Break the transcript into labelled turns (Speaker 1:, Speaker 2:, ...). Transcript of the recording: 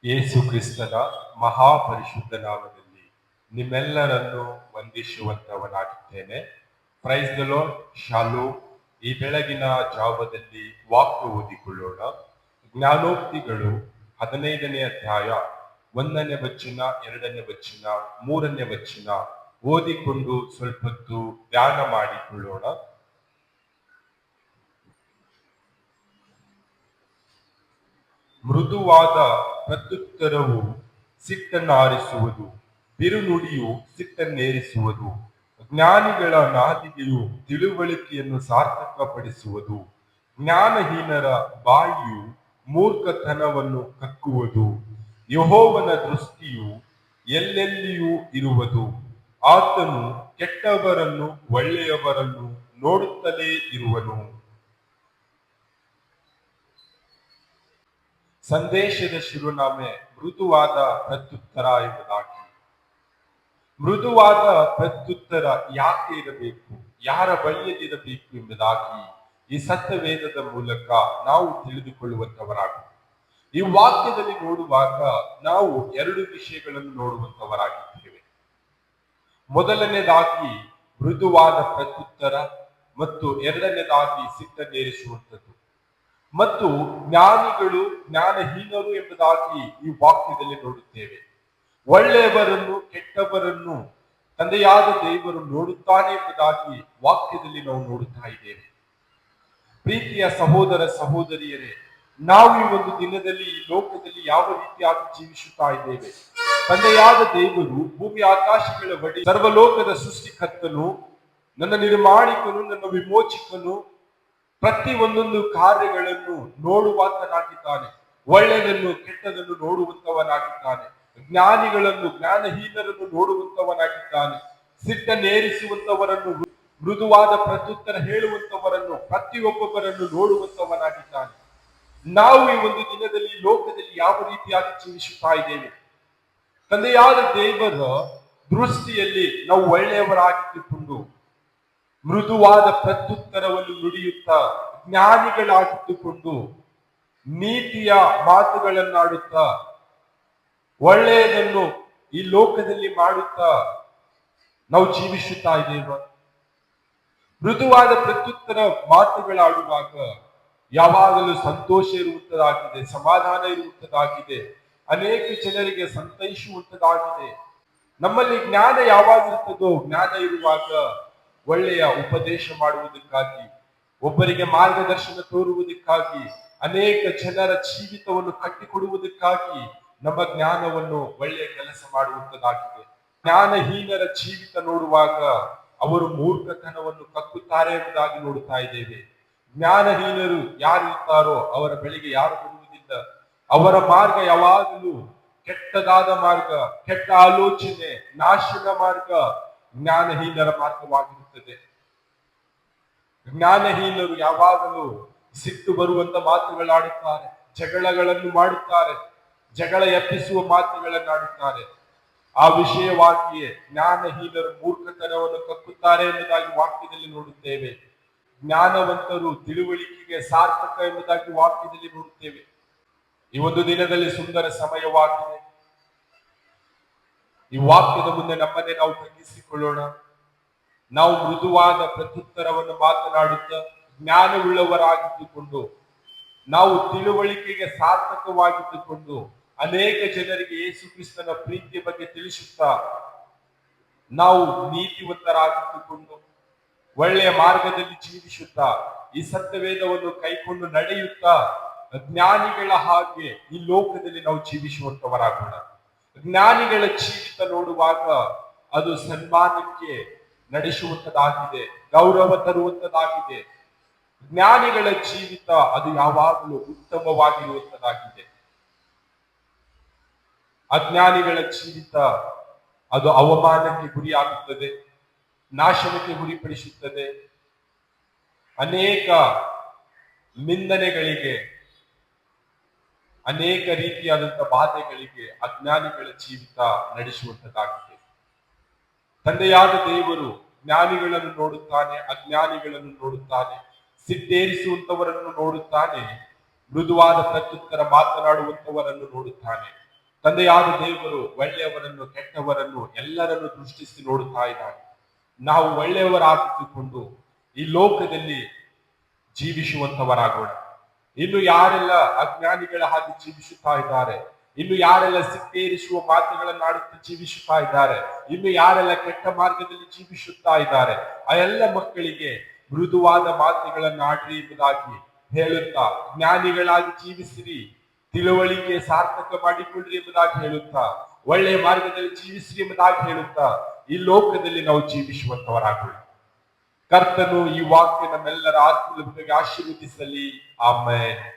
Speaker 1: ಯೇಸು ಕ್ರಿಸ್ತನ ಮಹಾಪರಿಶುದ್ಧ ನಾಮದಲ್ಲಿ ನಿಮ್ಮೆಲ್ಲರನ್ನು ವಂದಿಸುವಂತವನಾಗಿದ್ದೇನೆ. Praise the lord. ಶಾಲೋಮ್. ಈ ಬೆಳಗಿನ ಜಾವದಲ್ಲಿ ವಾಕ್ಯ ಓದಿಕೊಳ್ಳೋಣ. ಜ್ಞಾನೋಕ್ತಿಗಳು 15ನೇ ಅಧ್ಯಾಯ 1ನೇ ವಚನ, 2ನೇ ವಚನ, 3ನೇ ವಚನ ಓದಿಕೊಂಡು ಸ್ವಲ್ಪ ಹೊತ್ತು ಧ್ಯಾನ ಮಾಡಿಕೊಳ್ಳೋಣ. ಮೃದುವಾದ ಪ್ರತ್ಯುತ್ತರವು ಸಿಟ್ಟನ್ನಾರಿಸುವುದು, ಬಿರುನುಡಿಯು ಸಿಟ್ಟನ್ನೇರಿಸುವುದು. ಜ್ಞಾನಿಗಳ ನಾಲಿಗೆಯು ತಿಳುವಳಿಕೆಯನ್ನು ಸಾರ್ಥಕಪಡಿಸುವುದು. ಜ್ಞಾನಹೀನರ ಬಾಯಿಯು ಮೂರ್ಖತನವನ್ನು ಕಕ್ಕುವುದು. ಯೆಹೋವನ ದೃಷ್ಟಿಯು ಎಲ್ಲೆಲ್ಲಿಯೂ ಇರುವುದು. ಆತನು ಕೆಟ್ಟವರನ್ನು ಒಳ್ಳೆಯವರನ್ನು ನೋಡುತ್ತಲೇ ಇರುವನು. ಸಂದೇಶದ ಶಿರೋನಾಮೆ ಮೃದುವಾದ ಪ್ರತ್ಯುತ್ತರ ಎಂಬುದಾಗಿ. ಮೃದುವಾದ ಪ್ರತ್ಯುತ್ತರ ಯಾಕೆ ಇರಬೇಕು, ಯಾರ ಬಳಿಯಲ್ಲಿರಬೇಕು ಎಂಬುದಾಗಿ ಈ ಸತ್ಯವೇದದ ಮೂಲಕ ನಾವು ತಿಳಿದುಕೊಳ್ಳುವಂತವರಾಗ. ಈ ವಾಕ್ಯದಲ್ಲಿ ನೋಡುವಾಗ ನಾವು ಎರಡು ವಿಷಯಗಳನ್ನು ನೋಡುವಂತವರಾಗಿದ್ದೇವೆ. ಮೊದಲನೇದಾಗಿ ಮೃದುವಾದ ಪ್ರತ್ಯುತ್ತರ ಮತ್ತು ಎರಡನೇದಾಗಿ ಸಿಟ್ಟನ್ನೇರಿಸುವಂಥದ್ದು. ಮತ್ತು ಜ್ಞಾನಿಗಳು ಜ್ಞಾನಹೀನರು ಎಂಬುದಾಗಿ ಈ ವಾಕ್ಯದಲ್ಲಿ ನೋಡುತ್ತೇವೆ. ಒಳ್ಳೆಯವರನ್ನು ಕೆಟ್ಟವರನ್ನು ತಂದೆಯಾದ ದೇವರು ನೋಡುತ್ತಾನೆ ಎಂಬುದಾಗಿ ವಾಕ್ಯದಲ್ಲಿ ನಾವು ನೋಡುತ್ತಾ ಇದ್ದೇವೆ. ಪ್ರೀತಿಯ ಸಹೋದರ ಸಹೋದರಿಯರೇ, ನಾವು ಈ ಒಂದು ದಿನದಲ್ಲಿ ಈ ಲೋಕದಲ್ಲಿ ಯಾವ ರೀತಿಯಾಗಿ ಜೀವಿಸುತ್ತಾ ಇದ್ದೇವೆ? ತಂದೆಯಾದ ದೇವರು ಭೂಮಿ ಆಕಾಶಗಳ ಬಡಿ ಸರ್ವಲೋಕದ ಸೃಷ್ಟಿಕರ್ತನು, ನನ್ನ ನಿರ್ಮಾಣಿಕನು, ನನ್ನ ವಿಮೋಚಕನು, ಪ್ರತಿ ಒಂದೊಂದು ಕಾರ್ಯಗಳನ್ನು ನೋಡುವಾತನಾಗಿದ್ದಾನೆ. ಒಳ್ಳೆಯದನ್ನು ಕೆಟ್ಟದನ್ನು ನೋಡುವಂತವನಾಗಿದ್ದಾನೆ. ಜ್ಞಾನಿಗಳನ್ನು ಜ್ಞಾನಹೀನರನ್ನು ನೋಡುವಂತವನಾಗಿದ್ದಾನೆ. ಸಿಟ್ಟನ್ನೇರಿಸುವಂತವರನ್ನು, ಮೃದುವಾದ ಪ್ರತ್ಯುತ್ತರ ಹೇಳುವಂತವರನ್ನು, ಪ್ರತಿಯೊಬ್ಬೊಬ್ಬರನ್ನು ನೋಡುವಂತವನಾಗಿದ್ದಾನೆ. ನಾವು ಈ ಒಂದು ದಿನದಲ್ಲಿ ಲೋಕದಲ್ಲಿ ಯಾವ ರೀತಿಯಾಗಿ ಜೀವಿಸುತ್ತಾ ಇದ್ದೇವೆ? ತಂದೆಯಾದ ದೇವರ ದೃಷ್ಟಿಯಲ್ಲಿ ನಾವು ಒಳ್ಳೆಯವರಾಗಿದ್ದುಕೊಂಡು ಮೃದುವಾದ ಪ್ರತ್ಯುತ್ತರವನ್ನು ನುಡಿಯುತ್ತಾ ಜ್ಞಾನಿಗಳಾಗಿದ್ದುಕೊಂಡು ನೀತಿಯ ಮಾತುಗಳನ್ನಾಡುತ್ತಾ ಒಳ್ಳೆಯದನ್ನು ಈ ಲೋಕದಲ್ಲಿ ಮಾಡುತ್ತಾ ನಾವು ಜೀವಿಸುತ್ತಾ ಇದ್ದೇವೆ. ಮೃದುವಾದ ಪ್ರತ್ಯುತ್ತರ ಮಾತುಗಳಾಡುವಾಗ ಯಾವಾಗಲೂ ಸಂತೋಷ ಇರುವಂತದಾಗಿದೆ, ಸಮಾಧಾನ ಇರುವಂತದಾಗಿದೆ, ಅನೇಕ ಜನರಿಗೆ ಸಂತೈಸುವಂತದಾಗಿದೆ. ನಮ್ಮಲ್ಲಿ ಜ್ಞಾನ ಯಾವಾಗಿರುತ್ತದೋ, ಜ್ಞಾನ ಇರುವಾಗ ಒಳ್ಳೆಯ ಉಪದೇಶ ಮಾಡುವುದಕ್ಕಾಗಿ, ಒಬ್ಬರಿಗೆ ಮಾರ್ಗದರ್ಶನ ತೋರುವುದಕ್ಕಾಗಿ, ಅನೇಕ ಜನರ ಜೀವಿತವನ್ನು ಕಟ್ಟಿಕೊಡುವುದಕ್ಕಾಗಿ ನಮ್ಮ ಜ್ಞಾನವನ್ನು ಒಳ್ಳೆಯ ಕೆಲಸ ಮಾಡುವಂತದಾಗಿದೆ. ಜ್ಞಾನಹೀನರ ಜೀವಿತ ನೋಡುವಾಗ ಅವರು ಮೂರ್ಖತನವನ್ನು ಕಕ್ಕುತ್ತಾರೆ ಎಂಬುದಾಗಿ ನೋಡುತ್ತಾ ಇದ್ದೇವೆ. ಜ್ಞಾನಹೀನರು ಯಾರು ಇರ್ತಾರೋ ಅವರ ಬಳಿಗೆ ಯಾರು ಬರುವುದಿಲ್ಲ. ಅವರ ಮಾರ್ಗ ಯಾವಾಗಲೂ ಕೆಟ್ಟದಾದ ಮಾರ್ಗ, ಕೆಟ್ಟ ಆಲೋಚನೆ, ನಾಶದ ಮಾರ್ಗ ಜ್ಞಾನಹೀನರ ಮಾರ್ಗವಾಗಿರುತ್ತದೆ. ಜ್ಞಾನಹೀನರು ಯಾವಾಗಲೂ ಸಿಟ್ಟು ಬರುವಂತ ಮಾತುಗಳಾಡುತ್ತಾರೆ, ಜಗಳಗಳನ್ನು ಮಾಡುತ್ತಾರೆ, ಜಗಳ ಎಬ್ಬಿಸುವ ಮಾತುಗಳನ್ನಾಡುತ್ತಾರೆ. ಆ ವಿಷಯವಾಗಿಯೇ ಜ್ಞಾನಹೀನರು ಮೂರ್ಖತನವನ್ನು ಕಕ್ಕುತ್ತಾರೆ ಎಂಬುದಾಗಿ ವಾಕ್ಯದಲ್ಲಿ ನೋಡುತ್ತೇವೆ. ಜ್ಞಾನವಂತರು ತಿಳುವಳಿಕೆಗೆ ಸಾರ್ಥಕ ಎಂಬುದಾಗಿ ವಾಕ್ಯದಲ್ಲಿ ನೋಡುತ್ತೇವೆ. ಈ ಒಂದು ದಿನದಲ್ಲಿ ಸುಂದರ ಸಮಯವಾಗಿದೆ. ಈ ವಾಕ್ಯದ ಮುಂದೆ ನಮ್ಮನ್ನೇ ನಾವು ತಗ್ಗಿಸಿಕೊಳ್ಳೋಣ. ನಾವು ಮೃದುವಾದ ಪ್ರತ್ಯುತ್ತರವನ್ನು ಮಾತನಾಡುತ್ತಾ ಜ್ಞಾನವುಳ್ಳವರಾಗಿದ್ದುಕೊಂಡು, ನಾವು ತಿಳುವಳಿಕೆಗೆ ಸಾರ್ಥಕವಾಗಿದ್ದುಕೊಂಡು ಅನೇಕ ಜನರಿಗೆ ಯೇಸು ಕ್ರಿಸ್ತನ ಪ್ರೀತಿಯ ಬಗ್ಗೆ ತಿಳಿಸುತ್ತಾ, ನಾವು ನೀತಿವಂತರಾಗಿದ್ದುಕೊಂಡು ಒಳ್ಳೆಯ ಮಾರ್ಗದಲ್ಲಿ ಜೀವಿಸುತ್ತಾ ಈ ಸತ್ಯವೇದವನ್ನು ಕೈಕೊಂಡು ನಡೆಯುತ್ತಾ ಜ್ಞಾನಿಗಳ ಹಾಗೆ ಈ ಲೋಕದಲ್ಲಿ ನಾವು ಜೀವಿಸುವಂತವರಾಗೋಣ. ಜ್ಞಾನಿಗಳ ಜೀವಿತ ನೋಡುವಾಗ ಅದು ಸನ್ಮಾನಕ್ಕೆ ನಡೆಸುವಂತದಾಗಿದೆ, ಗೌರವ ತರುವಂತದಾಗಿದೆ. ಜ್ಞಾನಿಗಳ ಜೀವಿತ ಅದು ಯಾವಾಗಲೂ ಉತ್ತಮವಾಗಿರುವಂತದಾಗಿದೆ. ಅಜ್ಞಾನಿಗಳ ಜೀವಿತ ಅದು ಅವಮಾನಕ್ಕೆ ಗುರಿಯಾಗುತ್ತದೆ, ನಾಶನಕ್ಕೆ ಗುರಿಪಡಿಸುತ್ತದೆ. ಅನೇಕ ನಿಂದನೆಗಳಿಗೆ, ಅನೇಕ ರೀತಿಯಾದಂತಹ ಬಾಧೆಗಳಿಗೆ ಅಜ್ಞಾನಿಗಳ ಜೀವಿತ ನಡೆಸುವಂತದ್ದಾಗಿದೆ. ತಂದೆಯಾದ ದೇವರು ಜ್ಞಾನಿಗಳನ್ನು ನೋಡುತ್ತಾನೆ, ಅಜ್ಞಾನಿಗಳನ್ನು ನೋಡುತ್ತಾನೆ, ಸಿಟ್ಟೇರಿಸುವಂತವರನ್ನು ನೋಡುತ್ತಾನೆ, ಮೃದುವಾದ ಪ್ರತ್ಯುತ್ತರ ಮಾತನಾಡುವಂತವರನ್ನು ನೋಡುತ್ತಾನೆ. ತಂದೆಯಾದ ದೇವರು ಒಳ್ಳೆಯವರನ್ನು ಕೆಟ್ಟವರನ್ನು ಎಲ್ಲರನ್ನು ದೃಷ್ಟಿಸಿ ನೋಡುತ್ತಾ ಇದ್ದಾನೆ. ನಾವು ಒಳ್ಳೆಯವರಾಗಿದ್ದುಕೊಂಡು ಈ ಲೋಕದಲ್ಲಿ ಜೀವಿಸುವಂತವರಾಗೋಣ. ಇನ್ನು ಯಾರೆಲ್ಲ ಅಜ್ಞಾನಿಗಳ ಹಾಗೆ ಜೀವಿಸುತ್ತಾ ಇದ್ದಾರೆ, ಇನ್ನು ಯಾರೆಲ್ಲ ಸಿಕ್ಕೇರಿಸುವ ಮಾತುಗಳನ್ನಾಡುತ್ತಾ ಜೀವಿಸುತ್ತಾ ಇದ್ದಾರೆ, ಇನ್ನು ಯಾರೆಲ್ಲ ಕೆಟ್ಟ ಮಾರ್ಗದಲ್ಲಿ ಜೀವಿಸುತ್ತಾ ಇದ್ದಾರೆ, ಆ ಎಲ್ಲ ಮಕ್ಕಳಿಗೆ ಮೃದುವಾದ ಮಾತುಗಳನ್ನಾಡ್ರಿ ಎಂಬುದಾಗಿ ಹೇಳುತ್ತಾ, ಜ್ಞಾನಿಗಳಾಗಿ ಜೀವಿಸಿರಿ, ತಿಳುವಳಿಕೆ ಸಾರ್ಥಕ ಮಾಡಿಕೊಳ್ಳ್ರಿ ಎಂಬುದಾಗಿ ಹೇಳುತ್ತಾ, ಒಳ್ಳೆಯ ಮಾರ್ಗದಲ್ಲಿ ಜೀವಿಸಿರಿ ಎಂಬುದಾಗಿ ಹೇಳುತ್ತಾ ಈ ಲೋಕದಲ್ಲಿ ನಾವು ಜೀವಿಸುವಂತವರಾಗೋಣ. ಕರ್ತನು ಈ ವಾಕ್ಯ ನಮ್ಮೆಲ್ಲರ ಆತ್ಮಗಳಿಗೆ ಆಶೀರ್ವದಿಸಲಿ. ಆಮೆನ್.